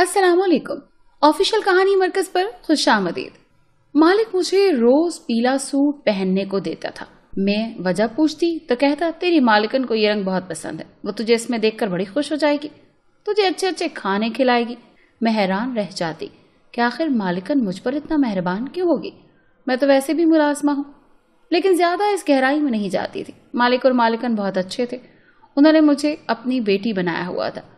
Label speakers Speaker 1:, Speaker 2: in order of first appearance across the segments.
Speaker 1: अस्सलाम वालेकुम। ऑफिशियल कहानी मरकज पर खुशामदीद। मालिक मुझे रोज पीला सूट पहनने को देता था। मैं वजह पूछती तो कहता तेरी मालिकन को ये रंग बहुत पसंद है, वो तुझे इसमें देखकर बड़ी खुश हो जाएगी, तुझे अच्छे अच्छे खाने खिलाएगी। मैं हैरान रह जाती कि आखिर मालिकन मुझ पर इतना मेहरबान क्यों होगी, मैं तो वैसे भी मुलाजमा हूँ। लेकिन ज्यादा इस गहराई में नहीं जाती थी। मालिक और मालिकन बहुत अच्छे थे। उन्होंने मुझे अपनी बेटी बनाया हुआ था,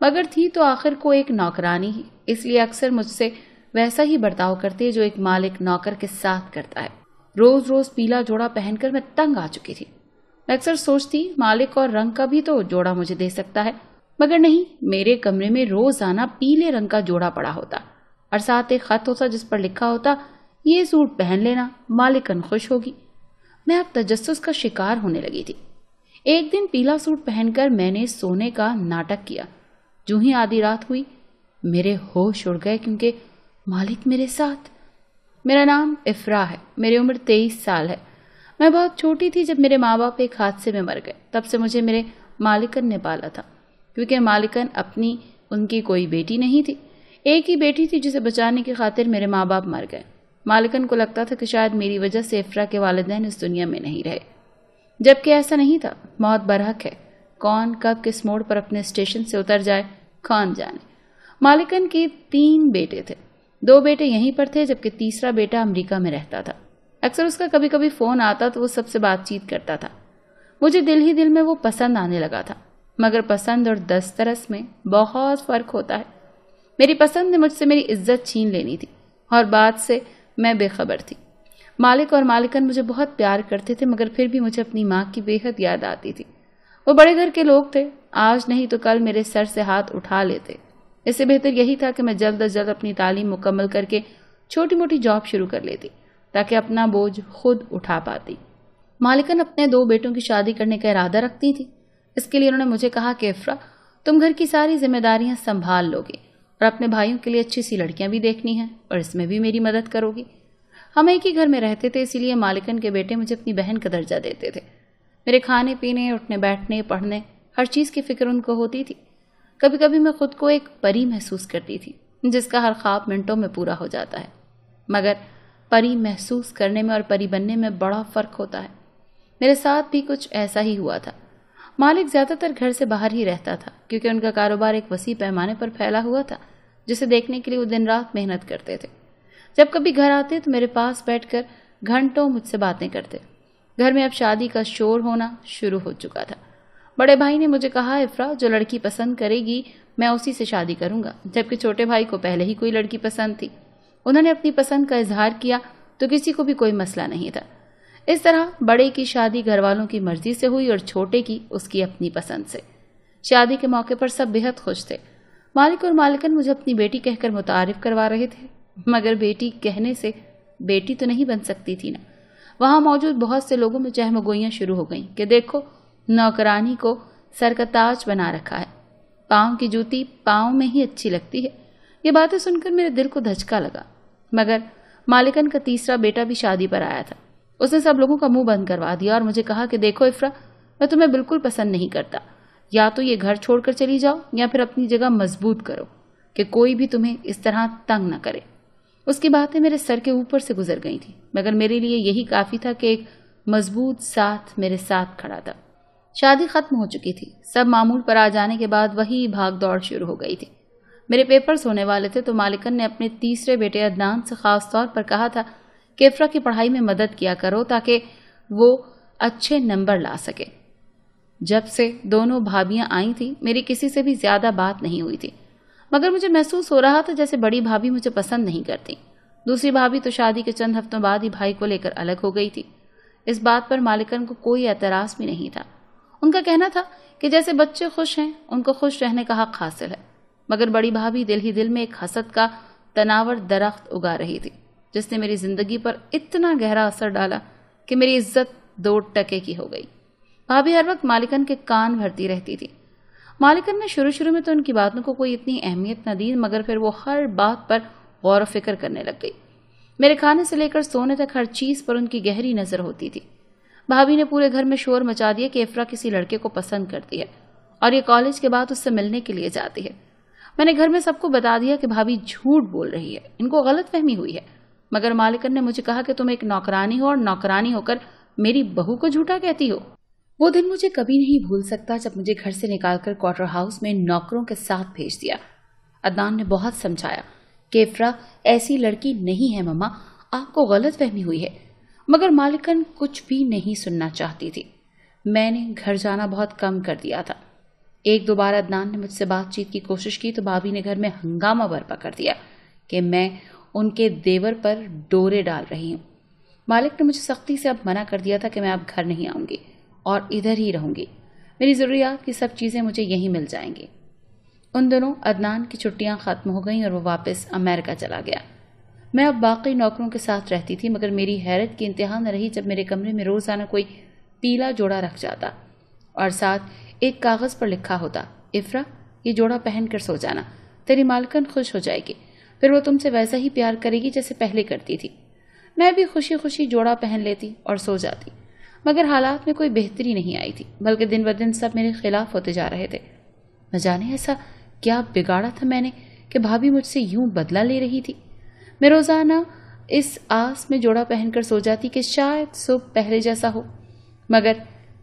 Speaker 1: मगर थी तो आखिर को एक नौकरानी ही, इसलिए अक्सर मुझसे वैसा ही बर्ताव करते जो एक मालिक नौकर के साथ करता है। रोज रोज पीला जोड़ा पहनकर मैं तंग आ चुकी थी। मैं अक्सर सोचती मालिक और रंग का भी तो जोड़ा मुझे दे सकता है, मगर नहीं, मेरे कमरे में रोजाना पीले रंग का जोड़ा पड़ा होता और साथ एक खत होता जिस पर लिखा होता ये सूट पहन लेना, मालिकन खुश होगी। मैं अब तजस्सुस का शिकार होने लगी थी। एक दिन पीला सूट पहनकर मैंने सोने का नाटक किया। जो ही आधी रात हुई मेरे होश उड़ गए, क्योंकि मालिक मेरे साथ। मेरा नाम इफ्रा है, मेरी उम्र 23 साल है। मैं बहुत छोटी थी जब मेरे माँ बाप एक हादसे में मर गए। तब से मुझे मेरे मालिकन ने पाला था, क्योंकि मालिकन अपनी उनकी कोई बेटी नहीं थी। एक ही बेटी थी जिसे बचाने की खातिर मेरे माँ बाप मर गए। मालिकन को लगता था कि शायद मेरी वजह से इफ्रा के वालिदैन इस दुनिया में नहीं रहे, जबकि ऐसा नहीं था। मौत बरहक है, कौन कब किस मोड़ पर अपने स्टेशन से उतर जाए कौन जाने। मालिकन के 3 बेटे थे। 2 बेटे यहीं पर थे, जबकि तीसरा बेटा अमेरिका में रहता था। अक्सर उसका कभी कभी फोन आता तो वो सबसे बातचीत करता था। मुझे दिल ही दिल में वो पसंद आने लगा था, मगर पसंद और दस्तरस में बहुत फर्क होता है। मेरी पसंद ने मुझसे मेरी इज्जत छीन लेनी थी और बात से मैं बेखबर थी। मालिक और मालिकन मुझे बहुत प्यार करते थे, मगर फिर भी मुझे अपनी माँ की बेहद याद आती थी। वो बड़े घर के लोग थे, आज नहीं तो कल मेरे सर से हाथ उठा लेते। इससे बेहतर यही था कि मैं जल्द अज जल्द अपनी तालीम मुकम्मल करके छोटी मोटी जॉब शुरू कर लेती, ताकि अपना बोझ खुद उठा पाती। मालिकन अपने 2 बेटों की शादी करने का इरादा रखती थी। इसके लिए उन्होंने मुझे कहा कि इफ्रा, तुम घर की सारी जिम्मेदारियां संभाल लोगे और अपने भाइयों के लिए अच्छी सी लड़कियां भी देखनी है और इसमें भी मेरी मदद करोगी। हम एक ही घर में रहते थे, इसीलिए मालिकन के बेटे मुझे अपनी बहन का दर्जा देते थे। मेरे खाने पीने, उठने बैठने, पढ़ने, हर चीज की फिक्र उनको होती थी। कभी कभी मैं खुद को एक परी महसूस करती थी, जिसका हर ख्वाब मिनटों में पूरा हो जाता है। मगर परी महसूस करने में और परी बनने में बड़ा फर्क होता है। मेरे साथ भी कुछ ऐसा ही हुआ था। मालिक ज्यादातर घर से बाहर ही रहता था, क्योंकि उनका कारोबार एक वसी पैमाने पर फैला हुआ था, जिसे देखने के लिए वो दिन रात मेहनत करते थे। जब कभी घर आते तो मेरे पास बैठकर घंटों मुझसे बातें करते। घर में अब शादी का शोर होना शुरू हो चुका था। बड़े भाई ने मुझे कहा, इफ्रा, जो लड़की पसंद करेगी मैं उसी से शादी करूंगा, जबकि छोटे भाई को पहले ही कोई लड़की पसंद थी। उन्होंने अपनी पसंद का इजहार किया तो किसी को भी कोई मसला नहीं था। इस तरह बड़े की शादी घर वालों की मर्जी से हुई और छोटे की उसकी अपनी पसंद से। शादी के मौके पर सब बेहद खुश थे। मालिक और मालिकन मुझे अपनी बेटी कहकर मुतारिफ करवा रहे थे, मगर बेटी कहने से बेटी तो नहीं बन सकती थी ना। वहां मौजूद बहुत से लोगों में चहमगोइयां शुरू हो गईं कि देखो, नौकरानी को सर का ताज बना रखा है, पांव की जूती पांव में ही अच्छी लगती है। ये बातें सुनकर मेरे दिल को धचका लगा। मगर मालिकन का तीसरा बेटा भी शादी पर आया था। उसने सब लोगों का मुंह बंद करवा दिया और मुझे कहा कि देखो इफ्रा, मैं तुम्हें बिल्कुल पसंद नहीं करता। या तो ये घर छोड़कर चली जाओ या फिर अपनी जगह मजबूत करो कि कोई भी तुम्हें इस तरह तंग न करे। उसकी बातें मेरे सर के ऊपर से गुजर गई थी, मगर मेरे लिए यही काफी था कि एक मजबूत साथ मेरे साथ खड़ा था। शादी खत्म हो चुकी थी। सब मामूल पर आ जाने के बाद वही भाग दौड़ शुरू हो गई थी। मेरे पेपर्स होने वाले थे तो मालिकन ने अपने तीसरे बेटे अदनान से खास तौर पर कहा था कि इफ्रा की पढ़ाई में मदद किया करो ताकि वो अच्छे नंबर ला सके। जब से दोनों भाभियां आई थी मेरी किसी से भी ज्यादा बात नहीं हुई थी, मगर मुझे महसूस हो रहा था जैसे बड़ी भाभी मुझे पसंद नहीं करती। दूसरी भाभी तो शादी के चंद हफ्तों बाद ही भाई को लेकर अलग हो गई थी। इस बात पर मालिकन को कोई एतराज भी नहीं था। उनका कहना था कि जैसे बच्चे खुश हैं उनको खुश रहने का हक हासिल है। मगर बड़ी भाभी दिल ही दिल में एक हसद का तनावर दरख्त उगा रही थी, जिसने मेरी जिंदगी पर इतना गहरा असर डाला कि मेरी इज्जत 2 टके की हो गई। भाभी हर वक्त मालिकन के कान भरती रहती थी। मालिकन ने शुरू में तो उनकी बातों को कोई इतनी अहमियत न दी, मगर फिर वो हर बात पर गौर व फिक्र करने लग गई। मेरे खाने से लेकर सोने तक हर चीज पर उनकी गहरी नजर होती थी। भाभी ने पूरे घर में शोर मचा दिया कि इफ्रा किसी लड़के को पसंद करती है और ये कॉलेज के बाद उससे मिलने के लिए जाती है। मैंने घर में सबको बता दिया कि भाभी झूठ बोल रही है, इनको गलत फहमी हुई है। मगर मालिकन ने मुझे कहा कि तुम एक नौकरानी हो और नौकरानी होकर मेरी बहू को झूठा कहती हो। वो दिन मुझे कभी नहीं भूल सकता जब मुझे घर से निकालकर क्वार्टर हाउस में नौकरों के साथ भेज दिया। अदनान ने बहुत समझाया कि इफ्रा ऐसी लड़की नहीं है मम्मा, आपको गलत फहमी हुई है। मगर मालिकन कुछ भी नहीं सुनना चाहती थी। मैंने घर जाना बहुत कम कर दिया था। एक दो बार अदनान ने मुझसे बातचीत की कोशिश की तो भाभी ने घर में हंगामा बर्पा कर दिया कि मैं उनके देवर पर डोरे डाल रही हूँ। मालिक ने मुझे सख्ती से अब मना कर दिया था कि मैं अब घर नहीं आऊंगी और इधर ही रहूंगी। मेरी ज़रूरियात की सब चीज़ें मुझे यहीं मिल जाएंगी। उन दिनों अदनान की छुट्टियां ख़त्म हो गईं और वो वापस अमेरिका चला गया। मैं अब बाकी नौकरों के साथ रहती थी, मगर मेरी हैरत की इंतहा न रही जब मेरे कमरे में रोज़ाना कोई पीला जोड़ा रख जाता और साथ एक कागज़ पर लिखा होता, इफ्रा ये जोड़ा पहन कर सो जाना, तेरी मालकन खुश हो जाएगी, फिर वो तुमसे वैसा ही प्यार करेगी जैसे पहले करती थी। मैं भी खुशी खुशी जोड़ा पहन लेती और सो जाती, मगर हालात में कोई बेहतरी नहीं आई थी, बल्कि दिन ब दिन सब मेरे खिलाफ होते जा रहे थे। न जाने ऐसा क्या बिगाड़ा था मैंने कि भाभी मुझसे यूं बदला ले रही थी। मैं रोज़ाना इस आस में जोड़ा पहनकर सो जाती कि शायद सुबह पहले जैसा हो, मगर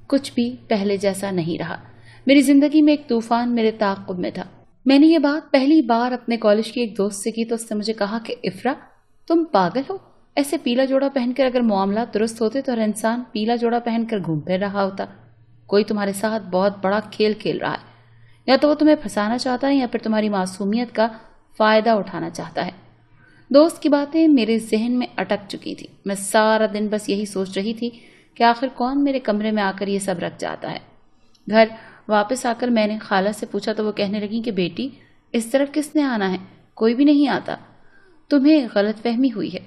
Speaker 1: कुछ भी पहले जैसा नहीं रहा। मेरी जिंदगी में एक तूफान मेरे ताक़ुब में था। मैंने ये बात पहली बार अपने कॉलेज की एक दोस्त से की तो उसने मुझे कहा कि इफ्रा तुम पागल हो, ऐसे पीला जोड़ा पहनकर अगर मामला दुरुस्त होते तो हर इंसान पीला जोड़ा पहनकर घूम फिर रहा होता। कोई तुम्हारे साथ बहुत बड़ा खेल खेल रहा है, या तो वो तुम्हें फंसाना चाहता है या फिर तुम्हारी मासूमियत का फायदा उठाना चाहता है। दोस्त की बातें मेरे जहन में अटक चुकी थी। मैं सारा दिन बस यही सोच रही थी कि आखिर कौन मेरे कमरे में आकर ये सब रख जाता है। घर वापस आकर मैंने खाला से पूछा तो वो कहने लगी कि बेटी इस तरफ किसने आना है, कोई भी नहीं आता, तुम्हें गलतफहमी हुई है।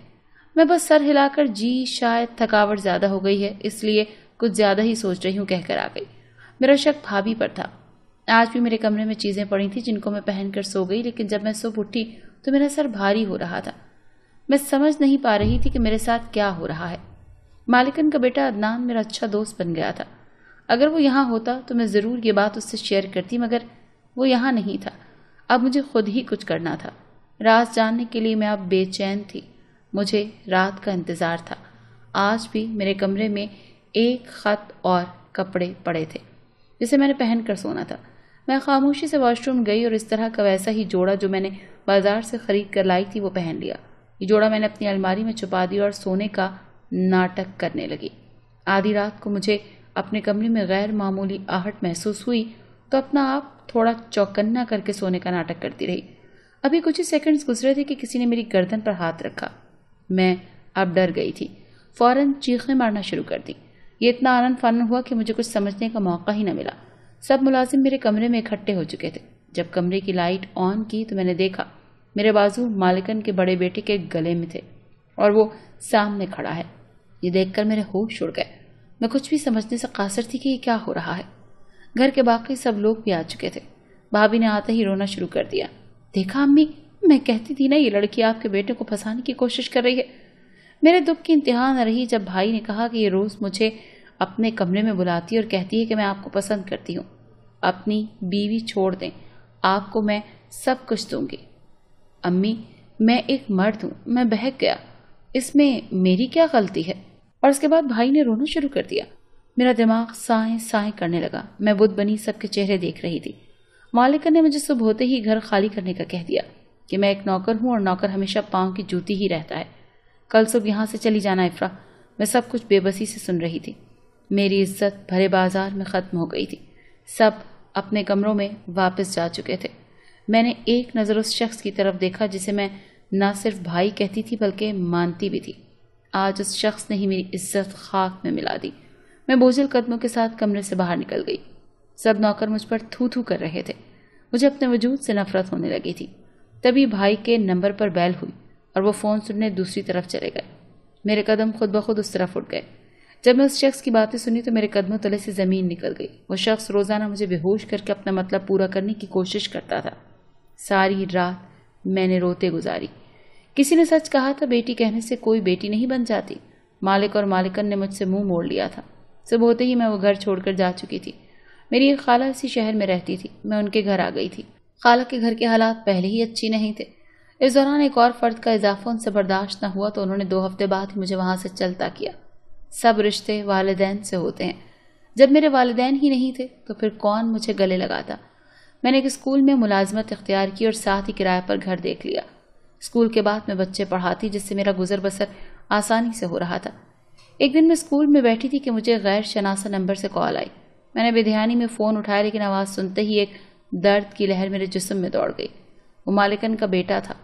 Speaker 1: मैं बस सर हिलाकर जी शायद थकावट ज्यादा हो गई है इसलिए कुछ ज्यादा ही सोच रही हूँ कहकर आ गई। मेरा शक भाभी पर था। आज भी मेरे कमरे में चीजें पड़ी थी जिनको मैं पहनकर सो गई, लेकिन जब मैं सुबह उठी तो मेरा सर भारी हो रहा था। मैं समझ नहीं पा रही थी कि मेरे साथ क्या हो रहा है। मालिकन का बेटा अदनान मेरा अच्छा दोस्त बन गया था। अगर वो यहाँ होता तो मैं ज़रूर ये बात उससे शेयर करती, मगर वो यहाँ नहीं था। अब मुझे खुद ही कुछ करना था। राज जानने के लिए मैं अब बेचैन थी। मुझे रात का इंतज़ार था। आज भी मेरे कमरे में एक ख़त और कपड़े पड़े थे जिसे मैंने पहन कर सोना था। मैं खामोशी से वॉशरूम गई और इस तरह का वैसा ही जोड़ा जो मैंने बाजार से खरीद कर लाई थी वो पहन लिया। ये जोड़ा मैंने अपनी अलमारी में छुपा दिया और सोने का नाटक करने लगी। आधी रात को मुझे अपने कमरे में गैर मामूली आहट महसूस हुई तो अपना आप थोड़ा चौकन्ना करके सोने का नाटक करती रही। अभी कुछ ही सेकंड्स गुजरे थे कि किसी ने मेरी गर्दन पर हाथ रखा। मैं अब डर गई थी, फौरन चीखें मारना शुरू कर दी। ये इतना आनन फानन हुआ कि मुझे कुछ समझने का मौका ही न मिला। सब मुलाजिम मेरे कमरे में इकट्ठे हो चुके थे। जब कमरे की लाइट ऑन की तो मैंने देखा मेरे बाजू मालिकन के बड़े बेटे के गले में थे और वो सामने खड़ा है। ये देखकर मेरे होश उड़ गए। मैं कुछ भी समझने से कासिर थी कि ये क्या हो रहा है। घर के बाकी सब लोग भी आ चुके थे। भाभी ने आते ही रोना शुरू कर दिया। देखा अम्मी, मैं कहती थी ना ये लड़की आपके बेटे को फंसाने की कोशिश कर रही है। मेरे दुख की इंतहा न रही जब भाई ने कहा कि ये रोज मुझे अपने कमरे में बुलाती है और कहती है कि मैं आपको पसंद करती हूँ, अपनी बीवी छोड़ दें, आपको मैं सब कुछ दूंगी। अम्मी, मैं एक मर्द हूँ, मैं बहक गया, इसमें मेरी क्या गलती है। और उसके बाद भाई ने रोना शुरू कर दिया। मेरा दिमाग साएं साएं करने लगा। मैं बुद्ध बनी सबके चेहरे देख रही थी। मालिका ने मुझे सुबह होते ही घर खाली करने का कह दिया कि मैं एक नौकर हूँ और नौकर हमेशा पाँव की जूती ही रहता है। कल सुबह यहाँ से चली जाना इफ्रा। मैं सब कुछ बेबसी से सुन रही थी। मेरी इज्जत भरे बाजार में ख़त्म हो गई थी। सब अपने कमरों में वापस जा चुके थे। मैंने एक नज़र उस शख्स की तरफ देखा जिसे मैं न सिर्फ भाई कहती थी बल्कि मानती भी थी। आज उस शख्स ने ही मेरी इज्जत खाक में मिला दी। मैं बोझल कदमों के साथ कमरे से बाहर निकल गई। सब नौकर मुझ पर थू थू कर रहे थे। मुझे अपने वजूद से नफरत होने लगी थी। तभी भाई के नंबर पर बैल हुई और वो फ़ोन सुनने दूसरी तरफ चले गए। मेरे कदम खुद ब खुद उस तरफ उठ गए। जब मैं उस शख्स की बातें सुनी तो मेरे कदमों तले से ज़मीन निकल गई। वो शख्स रोज़ाना मुझे बेहोश करके अपना मतलब पूरा करने की कोशिश करता था। सारी रात मैंने रोते गुजारी। किसी ने सच कहा था, बेटी कहने से कोई बेटी नहीं बन जाती। मालिक और मालिकन ने मुझसे मुंह मोड़ लिया था। सुबह होते ही मैं वो घर छोड़कर जा चुकी थी। मेरी एक खाला इसी शहर में रहती थी। मैं उनके घर आ गई थी। خالہ کے گھر کے حالات پہلے ہی اچھی نہیں تھے۔ اس دوران ایک اور فرد کا اضافہ ان سے برداشت نہ ہوا تو انہوں نے 2 ہفتے بعد ہی مجھے وہاں سے چلتا کیا۔ سب رشتے والدین سے ہوتے ہیں، جب میرے والدین ہی نہیں تھے تو پھر کون مجھے گلے لگاتا۔ میں نے ایک اسکول میں ملازمت اختیار کی اور ساتھ ہی کرایہ پر گھر دیکھ لیا۔ اسکول کے بعد میں بچے پڑھاتی جس سے میرا گزر بسر آسانی سے ہو رہا تھا۔ ایک دن میں اسکول میں بیٹھی تھی کہ مجھے غیر شناسا نمبر سے کال آئی۔ میں نے بے دھیانی میں فون اٹھایا لیکن آواز سنتے ہی ایک درد کی لہر میرے جسم میں دوڑ گئی۔ وہ مالکن کا بیٹا تھا۔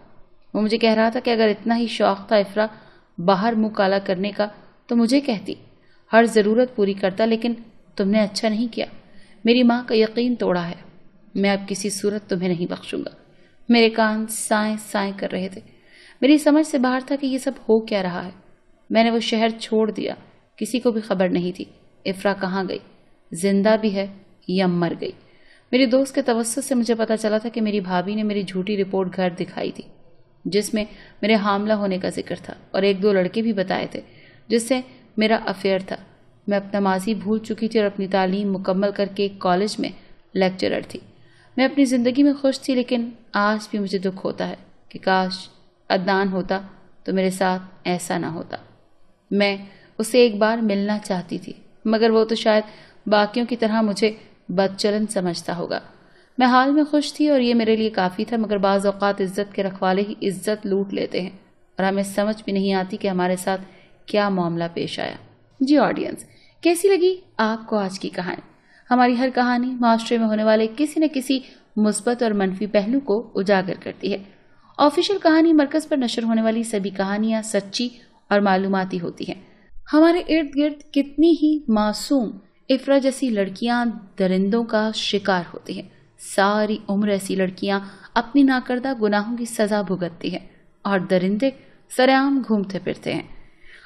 Speaker 1: وہ مجھے کہہ رہا تھا کہ اگر اتنا ہی شوق تھا افرا باہر منہ کالا کرنے کا تو مجھے کہتی، ہر ضرورت پوری کرتا، لیکن تم نے اچھا نہیں کیا۔ میری ماں کا یقین توڑا ہے، میں اب کسی صورت تمہیں نہیں بخشوں گا۔ میرے کان سائیں سائیں کر رہے تھے۔ میری سمجھ سے باہر تھا کہ یہ سب ہو کیا رہا ہے۔ میں نے وہ شہر چھوڑ دیا، کسی کو بھی خبر نہیں تھی افرا کہاں گئی، زندہ بھی ہے یا مر گئی۔ میری دوست کے توسط سے مجھے پتا چلا تھا کہ میری بھابھی نے میری جھوٹی رپورٹ گھر دکھائی تھی جس میں میرے حاملہ ہونے کا ذکر تھا، اور 1-2 لڑکے بھی بتائے تھے جس سے میرا افیئر تھا۔ میں اپنا ماضی بھول چکی تھی اور اپنی تعلیم مکمل کر کے ایک کالج میں لیکچرر تھی۔ میں اپنی زندگی میں خوش تھی، لیکن آج بھی مجھے دکھ ہوتا ہے کہ کاش عدنان ہوتا تو میرے ساتھ ایسا نہ ہوتا۔ میں اسے ایک بار ملنا چاہتی تھی، مگر وہ تو شاید باقیوں کی طرح مجھے بدچلن سمجھتا ہوگا۔ میں حال میں خوش تھی اور یہ میرے لیے کافی تھا، مگر بعض اوقات عزت کے رکھوالے ہی عزت لوٹ لیتے ہیں اور ہمیں سمجھ بھی نہیں آتی کہ ہمارے ساتھ کیا معاملہ پیش آیا۔ جی آڈینس، کیسی لگی آپ کو آج کی کہانی؟ ہماری ہر کہانی معاشرے میں ہونے والے کسی نہ کسی مثبت اور منفی پہلو کو اجاگر کرتی ہے۔ آفیشیل کہانی مرکز پر نشر ہونے والی سبھی کہانیاں سچی اور معلوماتی ہوتی ہیں۔ ہمارے ارد گرد کتنی ہی معصوم افرا جیسی لڑکیاں درندوں کا شکار ہوتی ہیں۔ ساری عمر ایسی لڑکیاں اپنی ناکردہ گناہوں کی سزا بھگتتی ہیں اور درندے سرعام گھومتے پھرتے ہیں۔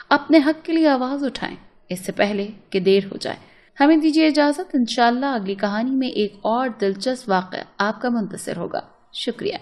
Speaker 1: اپنے حق کے لیے آواز اٹھائیں اس سے پہلے کہ دیر ہو جائے۔ ہمیں دیجیے اجازت، انشاءاللہ اگلی کہانی میں ایک اور دلچسپ واقعہ آپ کا منتظر ہوگا۔ شکریہ۔